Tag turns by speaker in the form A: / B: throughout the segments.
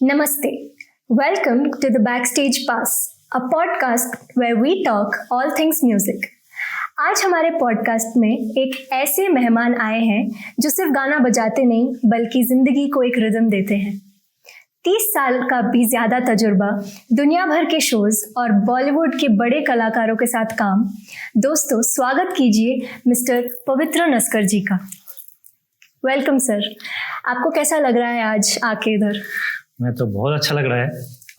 A: Namaste. Welcome to the Backstage Pass, a podcast where we talk all things music. आज हमारे podcast में एक ऐसे मेहमान आए हैं जो सिर्फ गाना बजाते नहीं बल्कि जिंदगी को एक रिदम देते हैं। 30 साल का भी ज्यादा तजुर्बा, दुनिया भर के शोज और बॉलीवुड के बड़े कलाकारों के साथ काम। दोस्तों, स्वागत कीजिए मिस्टर पवित्र नस्कर जी का। Welcome sir. आपको कैसा लग रहा है आज आके इधर?
B: मैं तो बहुत अच्छा लग रहा है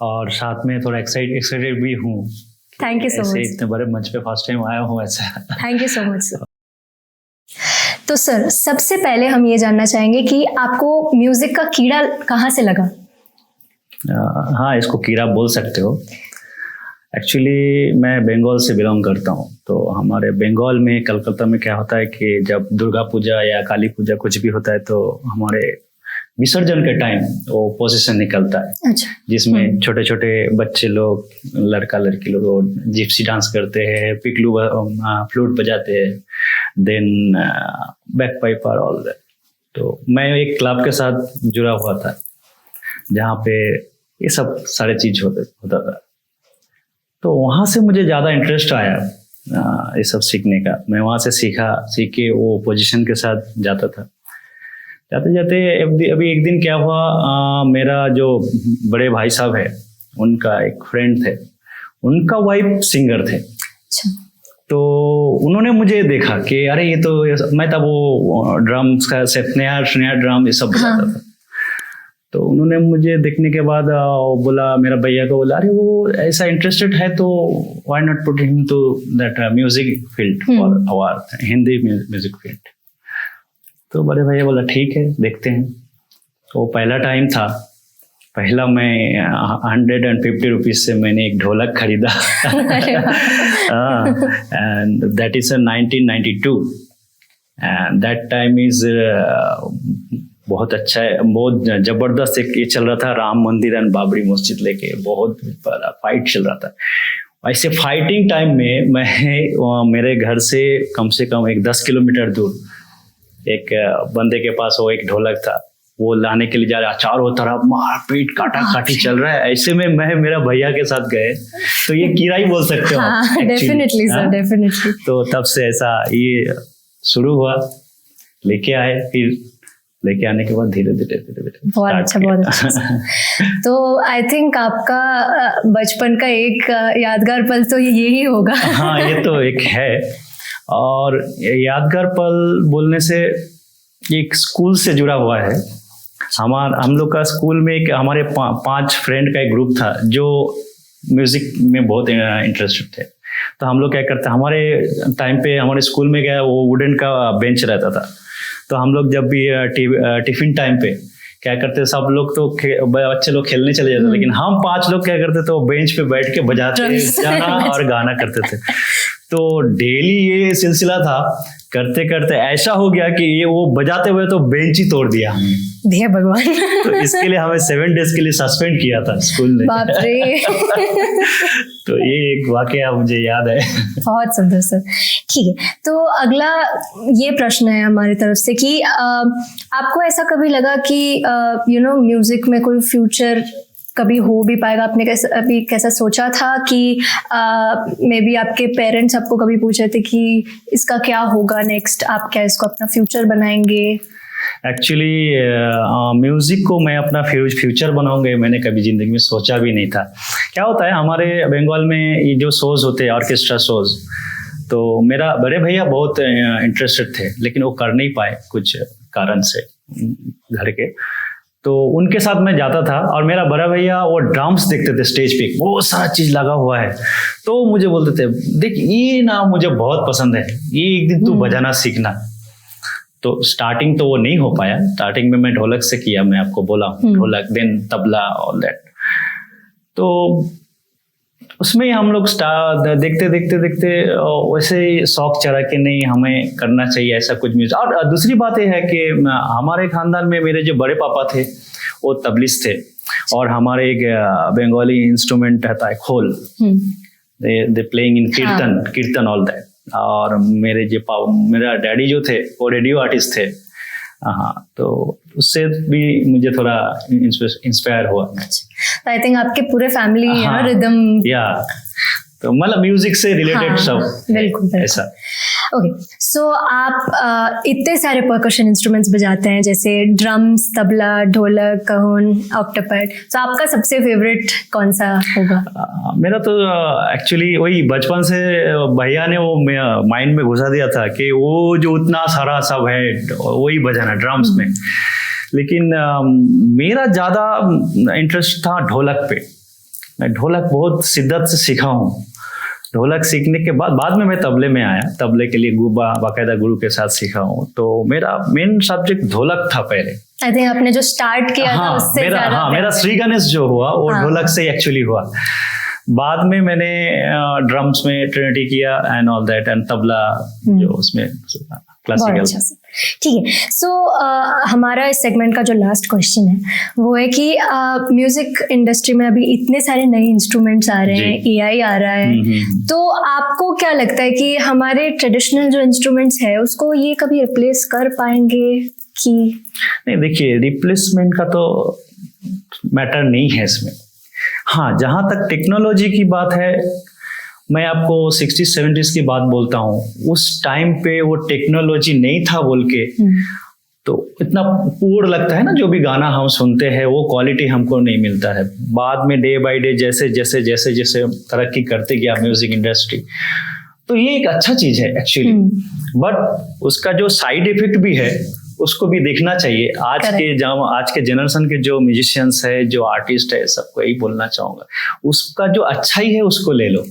B: और साथ में थोड़ा एक्साइटेड भी हूँ।
A: Thank you so much.
B: इतने बड़े मंच पे फर्स्ट टाइम आया हूँ ऐसा।
A: Thank you so much sir. तो सर, सबसे पहले हम ये जानना चाहेंगे कि आपको म्यूजिक का कीड़ा कहाँ से लगा?
B: हाँ, इसको कीड़ा बोल सकते हो। एक्चुअली मैं बंगाल से बिलोंग करता हूँ। तो हमारे बंगाल में कलकत्ता में क्या होता है कि जब दुर्गा पूजा या काली पूजा कुछ भी होता है तो हमारे विसर्जन के टाइम वो प्रोसेशन निकलता है।
A: अच्छा।
B: जिसमें छोटे छोटे बच्चे लोग, लड़का लड़की लोग जिप्सी डांस करते हैं, पिकलू फ्लूट बजाते हैं, then bagpiper all that. तो मैं एक क्लब के साथ जुड़ा हुआ था जहाँ पे ये सब सारे चीज होता था। तो वहाँ से मुझे ज़्यादा इंटरेस्ट आया ये सब सीखने का। मैं वहाँ से सीख के वो पोजीशन के साथ जाता था। जाते जाते अभी एक दिन क्या हुआ, मेरा जो बड़े भाई साहब है उनका एक फ्रेंड थे, उनका वाइफ सिंगर थे। तो उन्होंने मुझे देखा कि अरे ये तो मैं तब वो ड्रम्स का स्नेहा ड्रम ये सब बजाता था। तो उन्होंने मुझे देखने के बाद बोला, मेरा भैया को बोला, अरे वो ऐसा इंटरेस्टेड है तो why not put him to that music field for our Hindi music field. तो बड़े भैया बोला ठीक है, देखते हैं। तो पहला टाइम था, पहला मैं 150 रुपीज से मैंने एक ढोलक खरीदा and that is 1992 and that time is बहुत अच्छा है, बहुत जबरदस्त एक ये चल रहा था, राम मंदिर एंड बाबरी मस्जिद लेके बहुत बड़ा फाइट चल रहा था। ऐसे फाइटिंग टाइम में मैं मेरे घर से कम एक 10 किलोमीटर दूर एक बंदे के पास वो एक ढोलक था, वो लाने के लिए जा रहा, चारों तरफ मारपीट काटा-काटी चल रहा है। ऐसे में मैं मेरा भैया के साथ गए, तो ये कीड़ा ही बोल सकते हो।
A: हाँ, डेफिनेटली सर, डेफिनेटली।
B: तो तब से ऐसा ये शुरू हुआ, लेके आए, फिर लेके आने के बाद धीरे धीरे
A: बहुत अच्छा। तो आई थिंक आपका बचपन का एक यादगार पल तो यही होगा।
B: हाँ, ये तो एक है। और यादगार पल बोलने से एक स्कूल से जुड़ा हुआ है। हम लोग का स्कूल में एक हमारे 5 फ्रेंड का एक ग्रुप था जो म्यूजिक में बहुत इंटरेस्टेड थे। तो हम लोग क्या करते, हमारे टाइम पे हमारे स्कूल में क्या वो वुडन का बेंच रहता था। तो हम लोग जब भी टिफिन टाइम पे क्या करते, सब लोग तो बच्चे लोग खेलने चले जाते, लेकिन हम 5 लोग क्या करते तो बेंच पे बैठ के बजाते जाना और गाना करते थे। तो डेली ये सिलसिला था, करते करते ऐसा हो गया कि ये वो बजाते हुए तो बेंच ही तोड़ दिया हमने।
A: हे भगवान।
B: तो इसके लिए हमें 7 डेज के लिए सस्पेंड किया था स्कूल ने।
A: बाप रे।
B: तो ये एक वाकया मुझे याद है।
A: बहुत सुंदर सर। ठीक है, तो अगला ये प्रश्न है हमारी तरफ से कि आपको ऐसा कभी लगा कि म्यूजिक में कोई फ्यूचर कभी हो भी पाएगा? आपने कैसा सोचा था कि मे बी आपके पेरेंट्स आपको कभी पूछे थे कि इसका क्या होगा नेक्स्ट, आप क्या इसको अपना फ्यूचर बनाएंगे?
B: एक्चुअली म्यूजिक को मैं अपना फ्यूचर बनाऊंगा मैंने कभी जिंदगी में सोचा भी नहीं था। क्या होता है हमारे बंगाल में ये जो शोज होते हैं, ऑर्केस्ट्रा शोज, तो मेरा बड़े भैया बहुत इंटरेस्टेड थे, लेकिन वो कर नहीं पाए कुछ कारण से घर के। तो उनके साथ मैं जाता था और मेरा बड़ा भैया वो ड्राम्स देखते थे स्टेज पे, वो सारा चीज लगा हुआ है। तो मुझे बोलते थे, देख ये ना मुझे बहुत पसंद है, ये एक दिन तू बजाना सीखना। तो स्टार्टिंग तो वो नहीं हो पाया। स्टार्टिंग में मैं ढोलक से किया, मैं आपको बोला ढोलक, देन तबला ऑल दैट। तो उसमें हम लोग देखते वैसे ही शौक चढ़ा कि नहीं हमें करना चाहिए ऐसा कुछ म्यूजिक। और दूसरी बात यह है कि हमारे खानदान में मेरे जो बड़े पापा थे वो तबलिस्ट थे, और हमारे एक बंगाली इंस्ट्रूमेंट रहता है खोल, दे प्लेइंग इन कीर्तन ऑल दैट। और मेरा डैडी जो थे वो रेडियो आर्टिस्ट थे, हाँ, तो उससे भी मुझे थोड़ा इंस्पायर हुआ।
A: आई थिंक आपके पूरे फैमिली रिदम
B: या तो मतलब म्यूजिक से रिलेटेड सब
A: बिल्कुल
B: ऐसा।
A: ओके, सो आप इतने सारे परकशन इंस्ट्रूमेंट्स बजाते हैं जैसे ड्रम्स, तबला, ढोलक, कहून, ऑक्टोपैड, तो आपका सबसे फेवरेट कौन सा होगा?
B: मेरा तो एक्चुअली वही बचपन से भैया ने वो माइंड में घुसा दिया था कि वो जो उतना सारा सब है वही बजाना ड्रम्स में। लेकिन मेरा ज़्यादा इंटरेस्ट था ढोलक पे। मैं ढोलक बहुत शिद्दत से सीखा हूँ। ढोलक सीखने के बाद में मैं तबले में आया, तबले के लिए बाकायदा गुरु के साथ सीखा हूँ। तो मेरा मेन सब्जेक्ट ढोलक था पहले।
A: आई थिंक आपने जो स्टार्ट किया था उससे
B: मेरा श्री गणेश जो हुआ वो ढोलक से एक्चुअली हुआ। बाद में मैंने ड्रम्स में ट्रिनिटी किया and all that, and tabla जो उसमें क्लासिकल।
A: ठीक है, सो हमारा इस सेगमेंट का जो लास्ट क्वेश्चन है वो है कि म्यूजिक इंडस्ट्री में अभी इतने सारे नए इंस्ट्रूमेंट्स आ रहे हैं, एआई आ रहा है, तो आपको क्या लगता है कि हमारे ट्रेडिशनल जो इंस्ट्रूमेंट्स है उसको ये कभी रिप्लेस कर पाएंगे कि
B: नहीं? देखिए, रिप्लेसमेंट का तो मैटर नहीं है इसमें। हाँ, जहां तक टेक्नोलॉजी की बात है, मैं आपको 60s-70s की बात बोलता हूँ। उस टाइम पे वो टेक्नोलॉजी नहीं था बोल के तो इतना पूर्ण लगता है ना, जो भी गाना हम सुनते हैं वो क्वालिटी हमको नहीं मिलता है। बाद में डे बाय डे जैसे जैसे जैसे जैसे तरक्की करते गया म्यूजिक इंडस्ट्री, तो ये एक अच्छा चीज है एक्चुअली। बट उसका जो साइड इफेक्ट भी है उसको भी देखना चाहिए। आज के जनरेशन के जो म्यूजिशियंस है, जो आर्टिस्ट है, सबको यही बोलना चाहूंगा, उसका जो अच्छाई है उसको ले लो,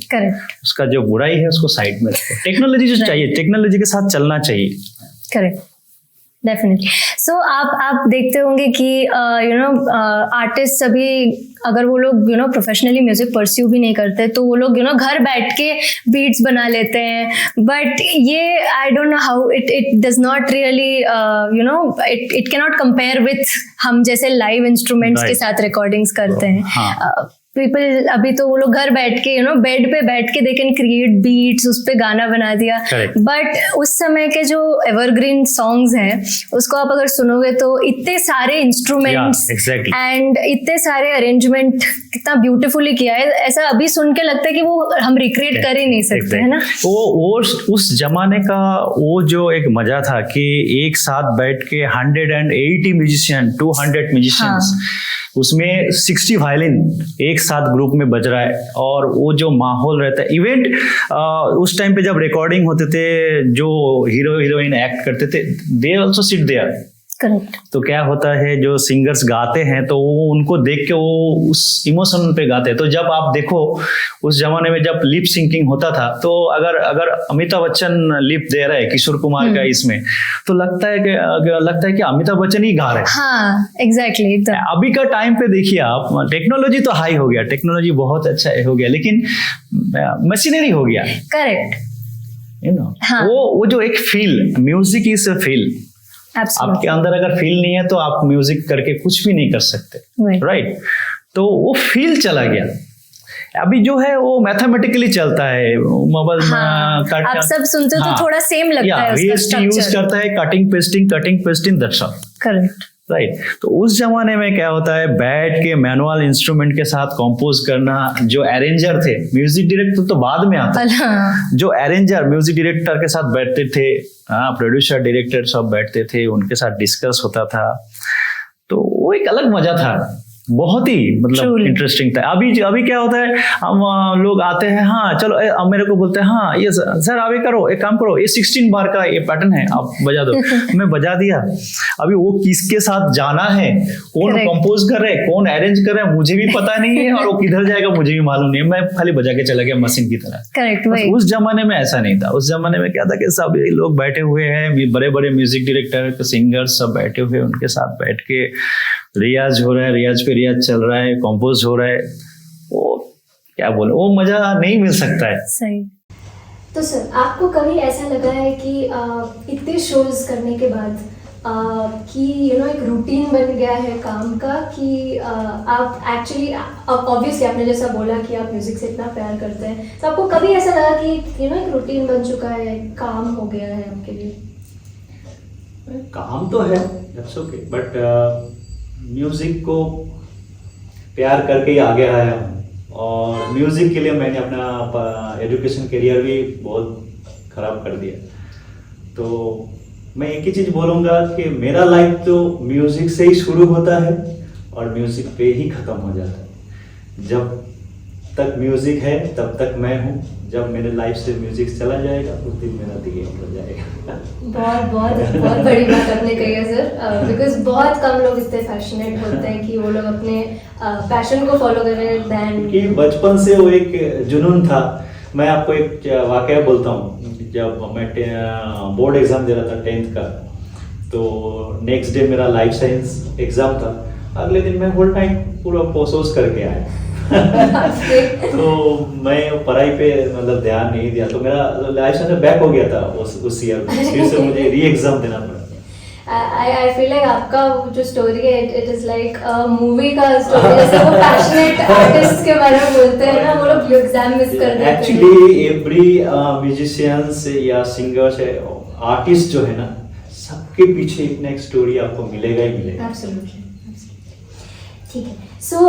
B: उसका जो बुराई है उसको साइड में रखो। टेक्नोलॉजी जो चाहिए, टेक्नोलॉजी के साथ चलना चाहिए।
A: Correct, definitely. सो आप देखते होंगे कि आर्टिस्ट अभी अगर वो लोग प्रोफेशनली म्यूजिक परस्यू भी नहीं करते तो वो लोग घर बैठ के बीट्स बना लेते हैं, बट ये I don't know how it does not really it can not compare with हम जैसे लाइव इंस्ट्रूमेंट्स के साथ रिकॉर्डिंग्स करते हैं। पीपल अभी तो वो लोग घर बैठ के बेड पे बैठ के दे कैन क्रिएट बीट्स, उस पे गाना बना दिया। बट उस समय के जो एवरग्रीन सॉन्ग्स हैं उसको आप अगर सुनोगे तो इतने सारे इंस्ट्रूमेंट्स एंड इतने सारे अरेंजमेंट कितना ब्यूटीफुली किया है, ऐसा अभी सुन के लगता है कि वो हम रिक्रिएट कर ही नहीं सकते, है ना?
B: वो उस जमाने का वो जो एक मजा था कि एक साथ बैठ के 180 म्यूजिशियन, 200 म्यूजिशियंस, उसमें 60 वायलिन एक साथ ग्रुप में बज रहा है, और वो जो माहौल रहता है इवेंट उस टाइम पे जब रिकॉर्डिंग होते थे, जो हीरो हीरोइन एक्ट करते थे, they also sit there.
A: Correct.
B: तो क्या होता है, जो सिंगर्स गाते हैं तो वो उनको देख के वो उस इमोशन पे गाते हैं। तो जब आप देखो उस जमाने में जब लिप सिंकिंग होता था, तो अगर अमिताभ बच्चन लिप दे रहा है किशोर कुमार का इसमें, तो लगता है कि अमिताभ बच्चन ही गा रहे हैं।
A: हाँ, एग्जैक्टली।
B: अभी का टाइम पे देखिए आप, टेक्नोलॉजी तो हाई हो गया, टेक्नोलॉजी बहुत अच्छा हो गया, लेकिन मशीनरी हो गया।
A: करेक्ट।
B: हाँ। वो जो एक feel, music is a feel. आपके अंदर अगर फील नहीं है तो आप म्यूजिक करके कुछ भी नहीं कर सकते, राइट? तो वो फील चला गया। अभी जो है वो मैथमेटिकली चलता है, मोबाइल में
A: आप सब सुनते हो तो थोड़ा सेम लगता है, उसका स्ट्रक्चर
B: यूज करता है, cutting pasting that's all.
A: Correct,
B: right. तो उस जमाने में क्या होता है, बैठ के मैनुअल इंस्ट्रूमेंट के साथ कंपोज करना। जो अरेंजर थे, म्यूजिक डायरेक्टर तो बाद में आता है, जो अरेंजर म्यूजिक डायरेक्टर के साथ बैठते थे, प्रोड्यूसर डायरेक्टर सब बैठते थे, उनके साथ डिस्कस होता था, तो वो एक अलग मजा था, बहुत ही मतलब इंटरेस्टिंग था। अभी क्या होता है, हम लोग आते हैं, हाँ चलो, अब मेरे को बोलते हैं, हाँ ये सर अभी करो, एक काम करो, ये 16 बार का ये पैटर्न है, आप बजा दो। मैं बजा दिया। अभी वो किसके साथ जाना है, कौन कंपोज कर रहे हैं, कौन अरेंज कर रहे हैं, मुझे भी पता नहीं है, और वो किधर जाएगा मुझे भी मालूम नहीं है, मैं खाली बजा के चला गया मशीन की तरह।
A: करेक्ट।
B: उस जमाने में ऐसा नहीं था। उस जमाने में क्या था कि सब लोग बैठे हुए हैं, बड़े बड़े म्यूजिक डायरेक्टर, सिंगर्स सब बैठे हुए, उनके साथ बैठ के रियाज हो रहा है, रियाज पे रियाज चल रहा है, कंपोज हो रहा है। वो क्या बोले, वो मजा नहीं मिल सकता है।
A: सही। तो सर, आपको कभी ऐसा लगा है कि इतने शोज करने के बाद कि एक रूटीन बन गया है काम का, कि आप एक्चुअली ऑब्वियसली आपने जैसा बोला कि आप म्यूजिक से इतना प्यार करते हैं, तो आपको कभी ऐसा लगा कि एक रूटीन बन चुका है, काम हो गया है आपके लिए?
B: काम तो है, दैट्स ओके, बट म्यूजिक को प्यार करके ही आगे आया हूँ। और म्यूजिक के लिए मैंने अपना एजुकेशन करियर भी बहुत खराब कर दिया। तो मैं एक ही चीज़ बोलूँगा कि मेरा लाइफ तो म्यूजिक से ही शुरू होता है और म्यूजिक पे ही ख़त्म हो जाता है। जब तक म्यूजिक है तब तक मैं हूँ, जब मेरे लाइफ से म्यूजिक चला जाएगा उस दिन मेरा दिन हो जाएगा।
A: बहुत बहुत बहुत बड़ी बात आपने कही है सर, बिकॉज बहुत कम लोग इतने पैशनेट होते हैं कि वो लोग अपने पैशन को फॉलो करें देन।
B: कि बचपन से वो एक जुनून था। मैं आपको एक वाकया बोलता हूँ, जब मैं बोर्ड एग्जाम दे रहा था 10th का, तो नेक्स्ट डे मेरा लाइफ साइंस एग्जाम था। अगले दिन मैं होल टाइम पूरा पोसोस करके आया। तो मैं पढ़ाई पे मतलब ध्यान नहीं दिया, तो मेरा लाइफ साइंस बैक हो गया था उस ईयर में, फिर से मुझे री एग्जाम देना पड़ा।
A: I feel like आपका जो स्टोरी है it is like a movie का स्टोरी, जैसे वो पैशनेट आर्टिस्ट के बारे में बोलते हैं ना, वो लोग एग्जाम मिस कर देते हैं।
B: एक्चुअली एवरी म्यूजिशियंस या सिंगर्स है, आर्टिस्ट जो है ना, सबके पीछे एक ना एक स्टोरी आपको मिलेगा ही मिलेगा।
A: एब्सोल्युटली, ठीक है। सो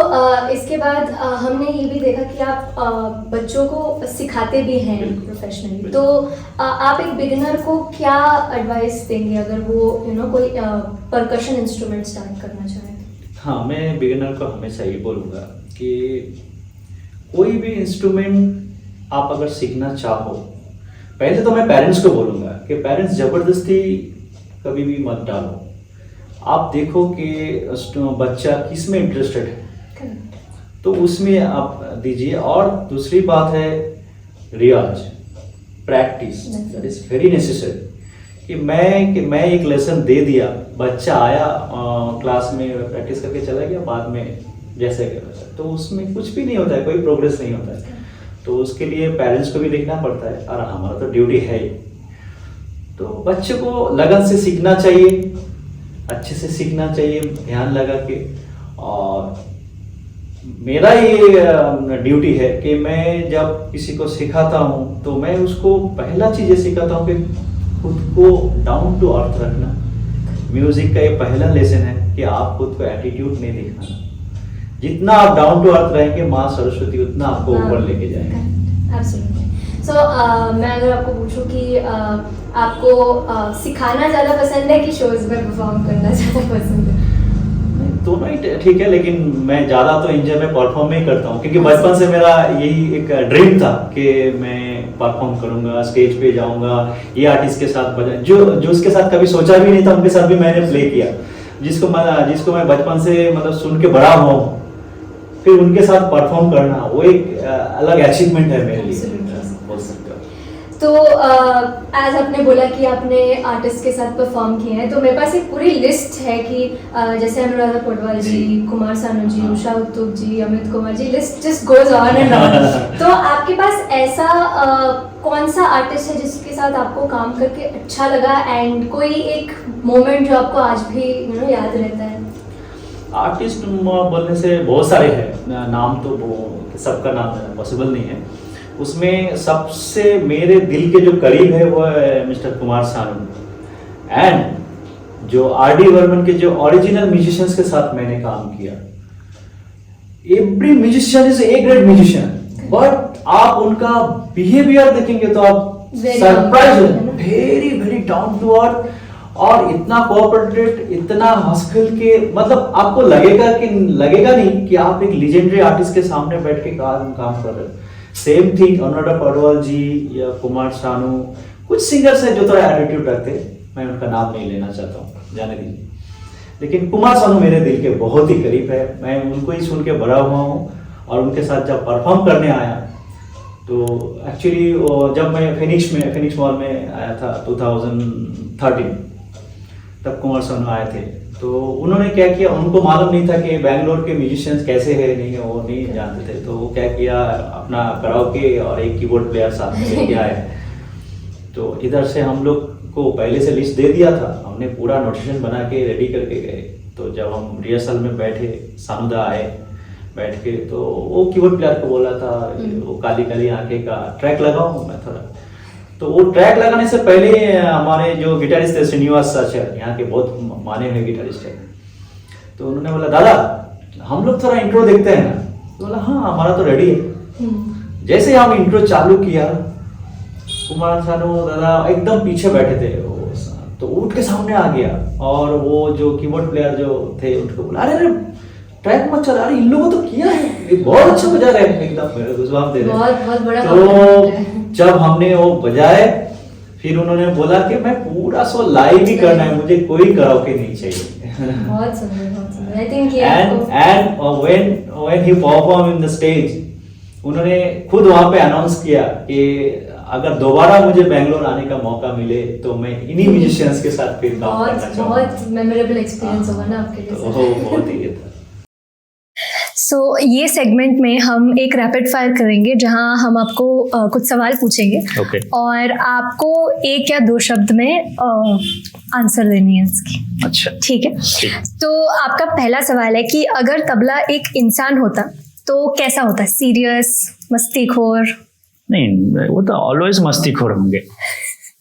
A: इसके बाद हमने ये भी देखा कि आप बच्चों को सिखाते भी हैं प्रोफेशनली, तो आप एक बिगिनर को क्या एडवाइस देंगे अगर वो कोई परकशन इंस्ट्रूमेंट स्टार्ट करना चाहे?
B: हाँ, मैं बिगिनर को हमेशा ये बोलूँगा कि कोई भी इंस्ट्रूमेंट आप अगर सीखना चाहो, पहले तो मैं पेरेंट्स को बोलूँगा कि पेरेंट्स ज़बरदस्ती कभी भी मत डालो। आप देखो कि बच्चा किस में इंटरेस्टेड है तो उसमें आप दीजिए। और दूसरी बात है रियाज, practice, that is very necessary. कि मैं एक लेसन दे दिया, बच्चा आया क्लास में प्रैक्टिस करके चला गया, बाद में जैसे तो उसमें कुछ भी नहीं होता है, कोई प्रोग्रेस नहीं होता है। तो उसके लिए पेरेंट्स को भी देखना पड़ता है और हमारा तो ड्यूटी है ही। तो बच्चे को लगन से सीखना चाहिए, अच्छे से सीखना चाहिए, ध्यान लगा के। और मेरा ये ड्यूटी है कि मैं जब किसी को सिखाता हूँ तो मैं उसको पहला चीज़ ये सिखाता हूँ कि खुद को डाउन टू अर्थ रखना। म्यूजिक का ये पहला लेसन है कि आप खुद को एटीट्यूड नहीं दिखाना। जितना आप डाउन टू अर्थ रहेंगे, माँ सरस्वती उतना आपको ऊपर लेके जाएंगे।
A: एब्सोल्युटली। सो मैं अगर आपको पूछूं कि आपको सिखाना ज़्यादा पसंद है कि शोज में परफॉर्म करना ज़्यादा पसंद है?
B: दोनों ही ठीक है, लेकिन मैं ज़्यादा तो एंजॉय में परफॉर्म ही करता हूँ, क्योंकि बचपन से मेरा यही एक ड्रीम था कि मैं परफॉर्म करूँगा, स्टेज पे जाऊँगा, ये आर्टिस्ट के साथ बजा, जो उसके साथ कभी सोचा भी नहीं था उनके साथ भी मैंने प्ले किया। जिसको मैं बचपन से मतलब सुन के बड़ा हुआ हूँ, फिर उनके साथ परफॉर्म करना वो एक अलग अचीवमेंट है मेरे लिए, बोल सकते हो।
A: तो आज आपने बोला कि आपने आर्टिस्ट के साथ परफॉर्म किए हैं, तो मेरे पास एक पूरी लिस्ट है कि जैसे Anuradha Paudwal ji, Kumar Sanu ji, Usha Uthup ji, Amit Kumar ji, list just goes on and on. तो आपके पास ऐसा कौन सा आर्टिस्ट है जिसके साथ आपको काम करके अच्छा लगा एंड कोई एक मोमेंट जो आपको आज भी याद रहता है?
B: आर्टिस्ट बोलने से बहुत सारे हैं, नाम तो सबका नाम पॉसिबल नहीं है। उसमें सबसे मेरे दिल के जो करीब है वो है मिस्टर कुमार सानू। एंड जो आर.डी. बर्मन के जो ओरिजिनल म्यूजिशियंस के साथ मैंने काम किया, every musician is a great musician, but आप उनका बिहेवियर देखेंगे तो आप सरप्राइज हो, very very down to earth और इतना कोऑपरेटिव, इतना हंस-खेल के, मतलब आपको लगेगा नहीं कि आप एक लेजेंडरी आर्टिस्ट के सामने बैठ के काम कर रहे हो। सेम थिंग अनुराधा पौडवाल जी या कुमार सानू, कुछ सिंगर्स हैं जो थोड़ा एटीट्यूड रखते हैं, मैं उनका नाम नहीं लेना चाहता हूँ, जाने दीजिए। लेकिन कुमार सानू मेरे दिल के बहुत ही करीब है, मैं उनको ही सुन के बड़ा हुआ हूँ। और उनके साथ जब परफॉर्म करने आया तो एक्चुअली जब मैं फिनिक्स मॉल में आया था 2013, तब कुमार सानू आए थे। तो उन्होंने क्या किया, उनको मालूम नहीं था कि बेंगलोर के म्यूजिशियंस कैसे हैं, नहीं वो नहीं जानते थे। तो वो क्या किया, अपना कराओके और एक कीबोर्ड प्लेयर साथ में लेके आए। तो इधर से हम लोग को पहले से लिस्ट दे दिया था, हमने पूरा नोटेशन बना के रेडी करके गए। तो जब हम रिहर्सल में बैठे, सानुदा आए बैठ के, तो वो कीबोर्ड प्लेयर को बोला था वो काली काली आंखें का ट्रैक लगाओ। मैं थोड़ा
C: तो वो ट्रैक लगाने से पहले हमारे जो गिटारिस्ट थे श्रीनिवास आचार्य, यहाँ के बहुत माने हुए गिटारिस्ट है, तो उन्होंने बोला दादा हम लोग थोड़ा इंट्रो देखते हैं ना। तो बोला हाँ हमारा तो रेडी है। जैसे हम इंट्रो चालू किया, कुमार सानू दादा एकदम पीछे बैठे थे वो, तो उठ के सामने आ गया और वो जो कीबोर्ड प्लेयर जो थे उनको बोला अरे अरे ट्रैक मत चला, अरे इन लोगों तो किया है, ये बहुत अच्छा बजा रहे हैं, एकदम गुस्वाम दे रहे हैं।
A: बहुत बड़ा
C: तो जब हमने वो बजाए, फिर उन्होंने बोला कि मैं पूरा सो लाइव ही करना है, मुझे कोई कराओके नहीं चाहिए।
A: बहुत सुंदर। I think
C: and when he perform in the stage, उन्होंने खुद वहां पे अनाउंस किया कि अगर दोबारा मुझे बैंगलोर आने का मौका मिले तो मैं इन्हीं म्यूजिशियंस के साथ फिर काम करना चाहूंगा।
A: बहुत मेमोरेबल एक्सपीरियंस होगा ना आपके लिए।
C: बहुत ही था।
A: सो ये सेगमेंट में हम एक रैपिड फायर करेंगे जहां हम आपको कुछ सवाल पूछेंगे
B: Okay.
A: और आपको एक या दो शब्द में आंसर देनी है इसकी।
B: अच्छा
A: ठीक है, तो आपका पहला सवाल है कि अगर तबला एक इंसान होता तो कैसा होता? सीरियस, मस्तीखोर?
B: नहीं, वो तो ऑलवेज मस्तीखोर होंगे।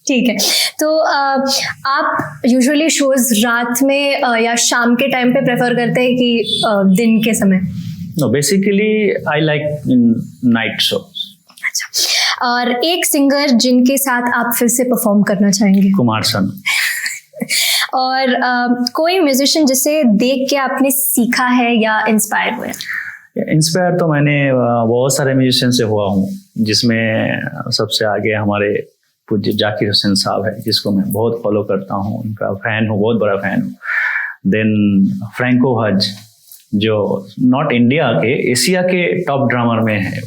A: ठीक है, तो आप यूजुअली शोज रात में या शाम के टाइम पे प्रेफर करते हैं कि दिन के समय?
B: No, basically I like night show.
A: अच्छा, और एक सिंगर जिनके साथ आप फिर से परफॉर्म करना चाहेंगे?
B: कुमार सानू।
A: और कोई म्यूजिशियन जिसे देख के आपने सीखा है या इंस्पायर हुए?
B: इंस्पायर तो मैंने बहुत सारे म्यूजिशियन से हुआ हूँ, जिसमें सबसे आगे हमारे पूज्य जाकिर हुसैन साहब है, जिसको मैं बहुत फॉलो करता हूँ, उनका फैन हूँ, बहुत बड़ा फैन हूँ। देन फ्रैंको हज, जो नॉट इंडिया के, एशिया के टॉप ड्रामर में है।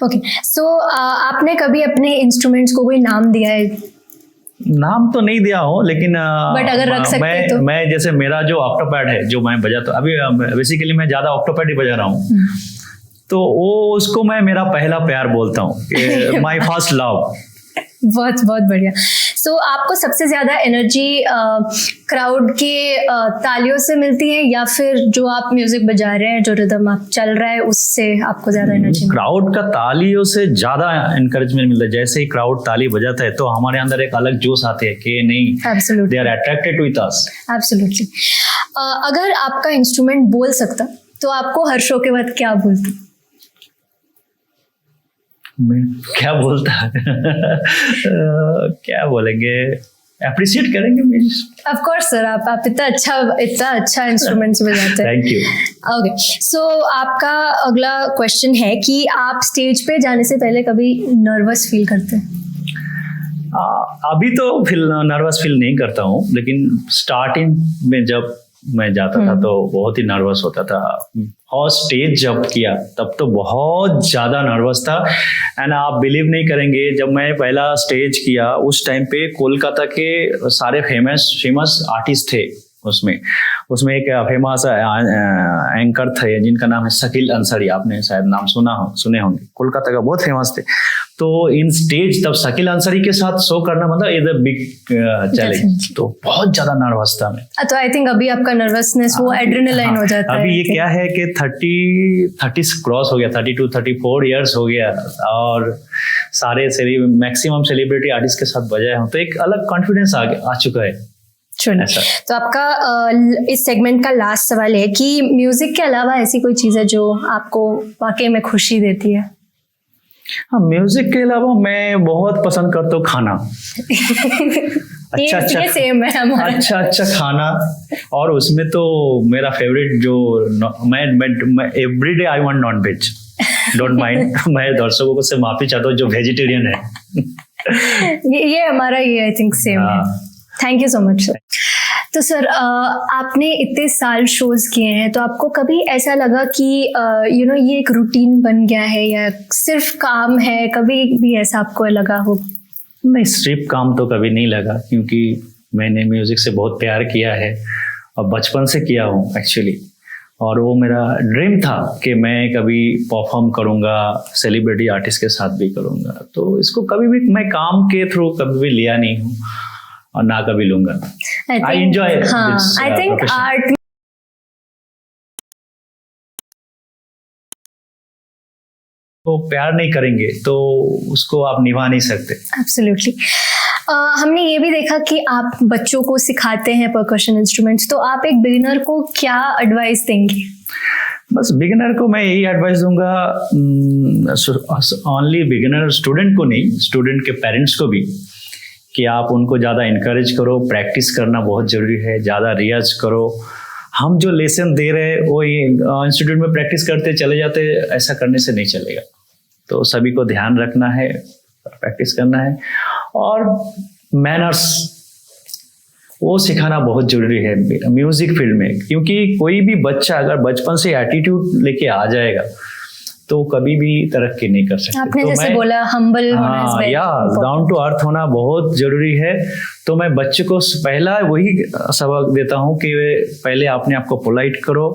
A: ओके, सो आपने कभी अपने इंस्ट्रूमेंट्स को कोई नाम दिया है?
B: नाम तो नहीं दिया हूँ, लेकिन
A: बट अगर रख सकते तो?
B: मैं जैसे मेरा जो ऑक्टोपैड है जो मैं बजाता हूँ अभी, बेसिकली मैं ज्यादा ऑक्टोपैड ही बजा रहा हूँ, तो वो उसको मैं मेरा पहला प्यार बोलता हूँ, माय फर्स्ट लव।
A: बहुत बहुत बढ़िया। सो आपको सबसे ज्यादा एनर्जी क्राउड के तालियों से मिलती है या फिर जो आप म्यूजिक बजा रहे हैं, जो रिदम आप चल रहा है उससे आपको ज्यादा एनर्जी?
B: क्राउड का तालियों से ज्यादा एनकरेजमेंट मिलता है। जैसे ही क्राउड ताली बजाता है तो हमारे अंदर एक अलग जोश आते हैं कि नहीं, they are attracted with us.
A: Absolutely. अगर आपका इंस्ट्रूमेंट बोल सकता तो आपको हर शो के बाद क्या बोलता?
B: मैं क्या बोलता क्या बोलेंगे, अप्रिशिएट करेंगे म्यूजिक।
A: ऑफ कोर्स सर, आप इतना अच्छा इंस्ट्रूमेंट्स बजाते हैं।
B: Thank you.
A: ओके, सो आपका अगला क्वेश्चन है कि आप स्टेज पे जाने से पहले कभी नर्वस फील करते हैं?
B: अभी तो नर्वस फील नहीं करता हूँ, लेकिन स्टार्टिंग में जब मैं जाता था तो बहुत ही नर्वस होता था, और स्टेज जब किया तब तो बहुत ज़्यादा नर्वस था। एंड आप बिलीव नहीं करेंगे, जब मैं पहला स्टेज किया उस टाइम पे कोलकाता के सारे फेमस आर्टिस्ट थे। उसमें एक फेमस एंकर थे जिनका नाम है शकील अंसारी, आपने शायद नाम सुने होंगे, कोलकाता का बहुत फेमस थे। तो इन स्टेज तब शकील अंसारी के साथ शो करना मतलब इज अ बिग चैलेंज, तो बहुत ज्यादा नर्वस था मैं।
A: तो आई थिंक अभी आपका नर्वसनेस वो एड्रेनालाइन हो जाता है।
B: अभी ये क्या है कि 30 क्रॉस हो गया, 32 34 इयर्स हो गया, और सारे मैक्सिमम सेलिब्रिटी आर्टिस्ट के साथ बजाए हूँ, तो एक अलग कॉन्फिडेंस आ चुका है।
A: तो आपका इस सेगमेंट का लास्ट सवाल है कि म्यूजिक के अलावा ऐसी कोई चीज है जो आपको वाकई में खुशी देती है?
B: हाँ, म्यूजिक के अलावा मैं बहुत पसंद करता हूँ खाना।
A: अच्छा सेम है हमारा।
B: अच्छा खाना, और उसमें तो मेरा फेवरेट जो मैं everyday I want non veg, don't mind. मैं दर्शकों से माफी चाहता हूँ जो वेजिटेरियन है।
A: ये हमारा ये आई थिंक सेम है। Thank you so much sir. तो सर आपने इतने साल शोज किए हैं, तो आपको कभी ऐसा लगा कि ये एक रूटीन बन गया है या सिर्फ काम है? कभी भी ऐसा आपको लगा हो?
B: नहीं, सिर्फ काम तो कभी नहीं लगा, क्योंकि मैंने म्यूजिक से बहुत प्यार किया है और बचपन से किया हूँ एक्चुअली। और वो मेरा ड्रीम था कि मैं कभी परफॉर्म करूँगा, सेलिब्रिटी आर्टिस्ट के साथ भी करूँगा। तो इसको कभी भी मैं काम के थ्रू कभी भी लिया नहीं हूँ और ना कभी लूंगा। I enjoy this profession.
A: Art
B: को प्यार नहीं करेंगे तो उसको आप निभा नहीं सकते।
A: एब्सोल्युटली। हमने ये भी देखा कि आप बच्चों को सिखाते हैं परकशन इंस्ट्रूमेंट्स, तो आप एक बिगिनर को क्या एडवाइस देंगे?
B: बस बिगिनर को मैं यही एडवाइस दूंगा, ओनली बिगिनर स्टूडेंट को नहीं, स्टूडेंट के पेरेंट्स को भी, कि आप उनको ज़्यादा इनकरेज करो, प्रैक्टिस करना बहुत ज़रूरी है, ज़्यादा रियाज करो। हम जो लेसन दे रहे हैं वो इंस्टीट्यूट में प्रैक्टिस करते चले जाते, ऐसा करने से नहीं चलेगा। तो सभी को ध्यान रखना है, प्रैक्टिस करना है, और मैनर्स वो सिखाना बहुत जरूरी है म्यूजिक फील्ड में, क्योंकि कोई भी बच्चा अगर बचपन से एटीट्यूड लेके आ जाएगा तो कभी भी तरक्की नहीं कर सकते।
A: आपने
B: तो
A: जैसे बोला हम्बल होना,
B: या डाउन टू अर्थ होना बहुत जरूरी है। तो मैं बच्चे को पहला वही सबक देता हूँ कि पहले अपने आप को पोलाइट करो,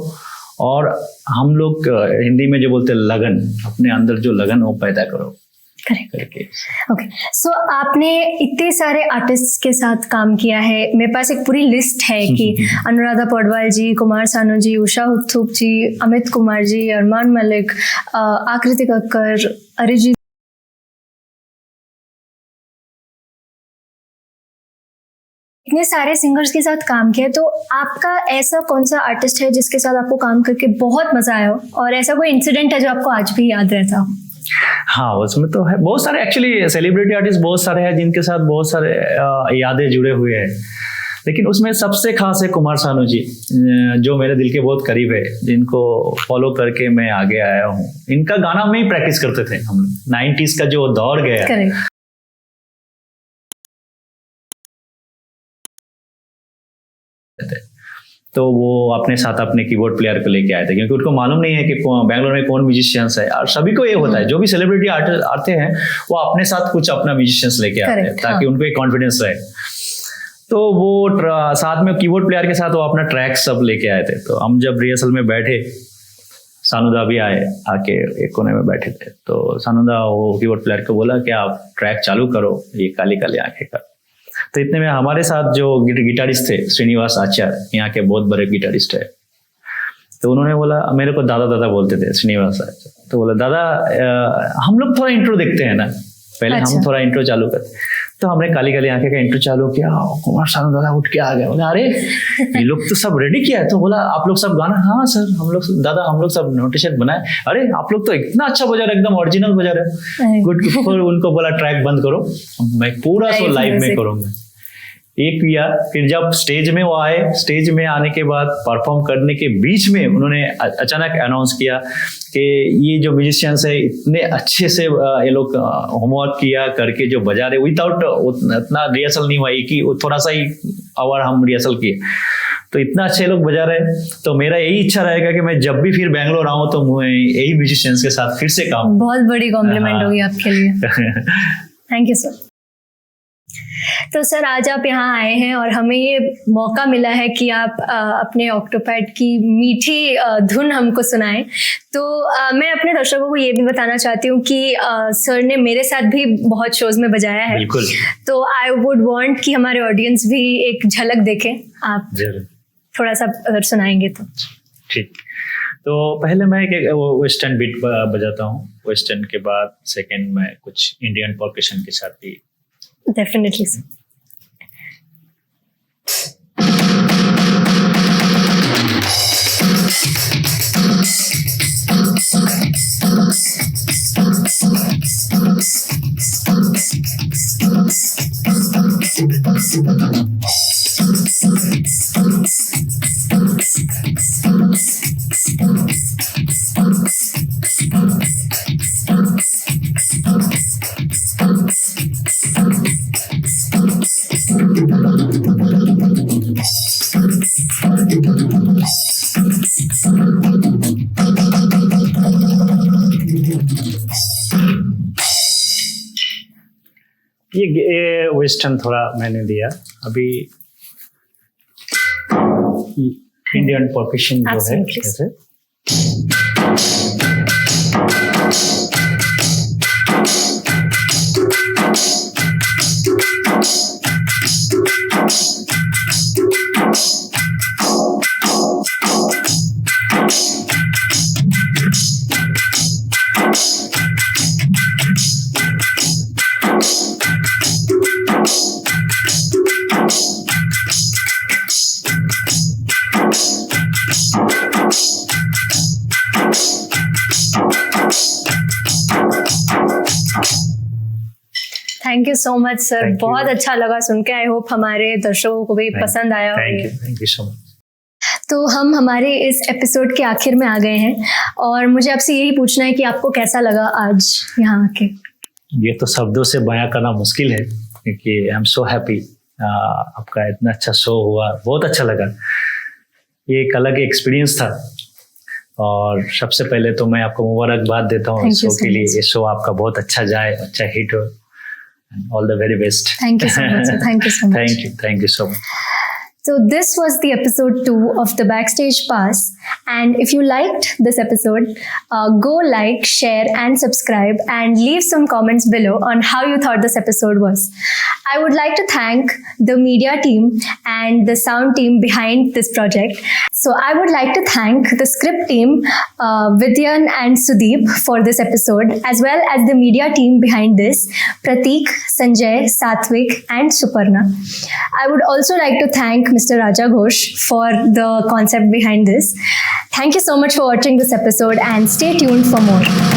B: और हम लोग हिंदी में जो बोलते हैं लगन, अपने अंदर जो लगन वो पैदा करो।
A: करेक्ट। ओके, सो आपने इतने सारे आर्टिस्ट्स के साथ काम किया है, मेरे पास एक पूरी लिस्ट है कि अनुराधा पौडवाल जी, कुमार सानू जी, उषा उत्थुप जी, अमित कुमार जी, अरमान मलिक, आकृति कक्कर, अरिजीत, इतने सारे सिंगर्स के साथ काम किया। तो आपका ऐसा कौन सा आर्टिस्ट है जिसके साथ आपको काम करके बहुत मजा आया हो, और ऐसा कोई इंसिडेंट है जो आपको आज भी याद रहता हो?
B: हाँ, उसमें तो है बहुत सारे, एक्चुअली सेलिब्रिटी आर्टिस्ट बहुत सारे हैं जिनके साथ बहुत सारे यादें जुड़े हुए हैं, लेकिन उसमें सबसे खास है कुमार सानू जी, जो मेरे दिल के बहुत करीब है, जिनको फॉलो करके मैं आगे आया हूँ। इनका गाना में ही प्रैक्टिस करते थे हम लोग, 90s का जो दौर गया।
A: करेक्ट।
B: तो वो अपने साथ अपने कीबोर्ड प्लेयर को लेके आए थे, क्योंकि उनको मालूम नहीं है कि बैंगलोर में कौन म्यूजिशियंस है। और सभी को ये होता है, जो भी सेलिब्रिटी आर्टिस्ट आते हैं वो अपने साथ कुछ अपना म्यूजिशियंस लेके आते हैं, ताकि उनको एक कॉन्फिडेंस रहे। तो वो साथ में कीबोर्ड प्लेयर के साथ वो अपना ट्रैक सब लेके आए थे। तो हम जब रिहर्सल में बैठे, सानुदा भी आए, आके एक कोने में बैठे थे। तो सानुदा वो कीबोर्ड प्लेयर को बोला कि आप ट्रैक चालू करो, ये काली काली आंखें का। तो इतने में हमारे साथ जो गिटारिस्ट थे, श्रीनिवास आचार्य, यहाँ के बहुत बड़े गिटारिस्ट है, तो उन्होंने बोला, मेरे को दादा दादा बोलते थे श्रीनिवास आचार्य, तो बोला दादा हम लोग थोड़ा इंट्रो देखते हैं ना, पहले हम थोड़ा इंट्रो चालू करते। तो हमने काली काली आंखें का इंट्रो चालू किया, कुमार सानू दादा उठ के आ गए, बोला अरे ये लोग तो सब रेडी किया है। तो बोला आप लोग सब गाना? हाँ सर, हम लोग दादा हम लोग सब नोटेशन बनाए। अरे आप लोग तो इतना अच्छा बजा रहे, एकदम ओरिजिनल बजा रहे, गुड। उनको बोला ट्रैक बंद करो, मैं पूरा शो लाइव में करूंगा। एक किया, फिर जब स्टेज में वो आए, स्टेज में आने के बाद परफॉर्म करने के बीच में उन्होंने अचानक अनाउंस किया कि ये जो म्यूजिशियंस है इतने अच्छे से ये लोग होमवर्क किया करके जो बजा रहे, विदाउट इतना रिहर्सल नहीं हुआ, कि थोड़ा सा ही आवर हम रिहर्सल किए, तो इतना अच्छे लोग बजा रहे। तो मेरा यही इच्छा रहेगा कि मैं जब भी फिर बैंगलोर आऊँ तो मैं यही म्यूजिशियंस के साथ फिर से काम।
A: बहुत बड़ी कॉम्प्लीमेंट होगी आपके लिए। Thank you sir. तो सर आज आप यहाँ आए हैं और हमें ये मौका मिला है कि आप अपने ऑक्टोपैड की मीठी धुन हमको सुनाएं। तो मैं अपने दर्शकों को ये भी बताना चाहती हूँ कि सर ने मेरे साथ भी बहुत शोज में बजाया है।
B: बिल्कुल। तो
A: आई वुड वांट कि हमारे ऑडियंस भी एक झलक देखे। आप थोड़ा सा अगर सुनाएंगे तो
B: ठीक। तो पहले मैं एक वेस्टर्न बीट बजाता हूँ, वेस्टर्न के बाद सेकेंड में कुछ इंडियन परकशन के साथ भी।
A: Definitely, sir.
B: ये वेस्टर्न थोड़ा मैंने दिया, अभी इंडियन परकशन जो है जैसे
A: thank you so much sir,
B: Thank you.
A: बहुत अच्छा लगा सुन के। आई होप हमारे दर्शकों को भी पसंद आया होगा।
B: Thank you so much.
A: तो हम हमारे इस एपिसोड के आखिर में आ गए हैं और मुझे आपसे यही पूछना है कि आपको कैसा लगा आज यहाँ आके।
B: ये तो शब्दों से बयां करना मुश्किल है, क्योंकि आई एम सो हैप्पी। आपका इतना अच्छा शो हुआ, बहुत अच्छा लगा। ये एक अलग एक्सपीरियंस था और सबसे पहले तो मैं आपको मुबारकबाद देता हूँ
A: Thank you
B: शो
A: so
B: के लिए।
A: much.
B: ये शो आपका बहुत अच्छा जाए, अच्छा हिट हो। All the very best.
A: Thank you so much sir, thank you so much.
B: Thank you so much.
A: So this was the episode 2 of the Backstage Pass, and if you liked this episode, go like, share and subscribe and leave some comments below on how you thought this episode was. I would like to thank the media team and the sound team behind this project. So I would like to thank the script team, Vidyan and Sudeep, for this episode, as well as the media team behind this, Pratik, Sanjay, Satvik and Suparna. I would also like to thank Mr. Raja Ghosh for the concept behind this. Thank you so much for watching this episode and stay tuned for more.